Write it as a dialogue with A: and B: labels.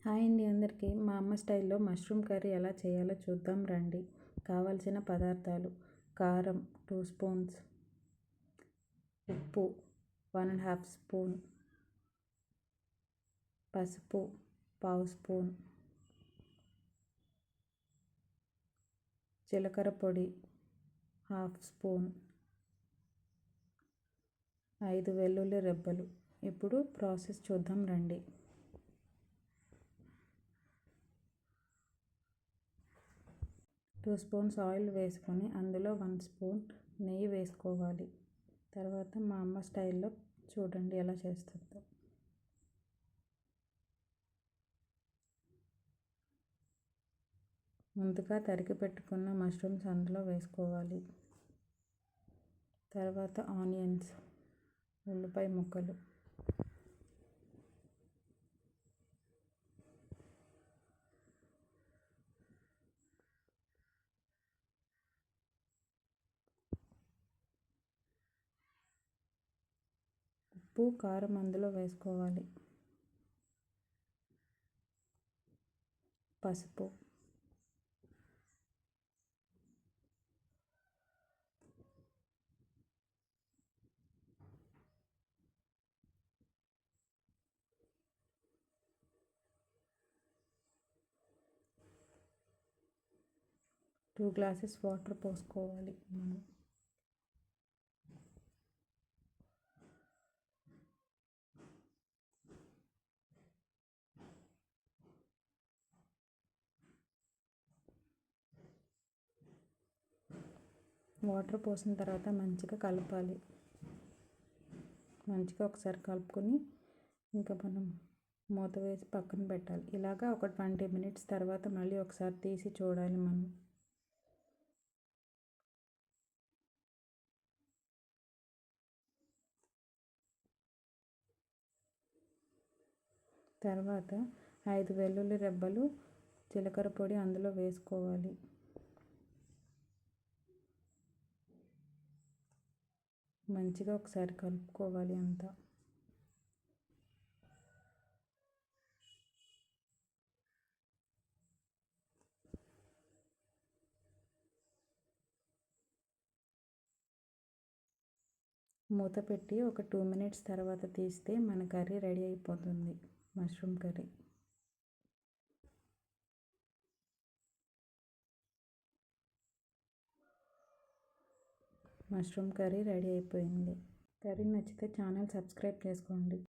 A: Hi అండి అందరికీ. మా అమ్మ స్టైల్లో మష్రూమ్ కర్రీ ఎలా చేయాలో చూద్దాం రండి. కావాల్సిన పదార్థాలు: కారం 2 స్పూన్స్, ఉప్పు 1½ స్పూన్, పసుపు 1/2 స్పూన్, జీలకర్ర పొడి 1/2 స్పూన్, 5 వెల్లుల్లి రెబ్బలు. ఇప్పుడు ప్రాసెస్ చూద్దాం రండి. 2 స్పూన్స్ ఆయిల్ వేసుకొని అందులో 1 స్పూన్ నెయ్యి వేసుకోవాలి. తర్వాత మా అమ్మ స్టైల్లో చూడండి ఎలా చేస్తుందో. ముందుగా తరిగి పెట్టుకున్న మష్రూమ్స్ అందులో వేసుకోవాలి. తర్వాత ఆనియన్స్, ఉల్లిపాయ ముక్కలు, ఉప్పు, కారం అందులో వేసుకోవాలి. పసుపు, టూ గ్లాసెస్ వాటర్ పోసుకోవాలి మనం. వాటర్ పోసిన తర్వాత మంచిగా కలపాలి. మంచిగా ఒకసారి కలుపుకొని ఇంకా మనం మూత వేసి పక్కన పెట్టాలి. ఇలాగా ఒక 20 మినిట్స్ తర్వాత మళ్ళీ ఒకసారి తీసి చూడాలి మనం. తర్వాత 5 వెల్లుల్లి రెబ్బలు, జీలకర్ర పొడి అందులో వేసుకోవాలి. మంచిగా ఒకసారి కలుపుకోవాలి అంతా. మూత పెట్టి ఒక 2 మినిట్స్ తర్వాత తీస్తే మన కర్రీ రెడీ అయిపోతుంది, mushroom curry. Mushroom curry ready అయిపోయింది. కర్రీ నచ్చితే ఛానల్ సబ్స్క్రైబ్ చేసుకోండి.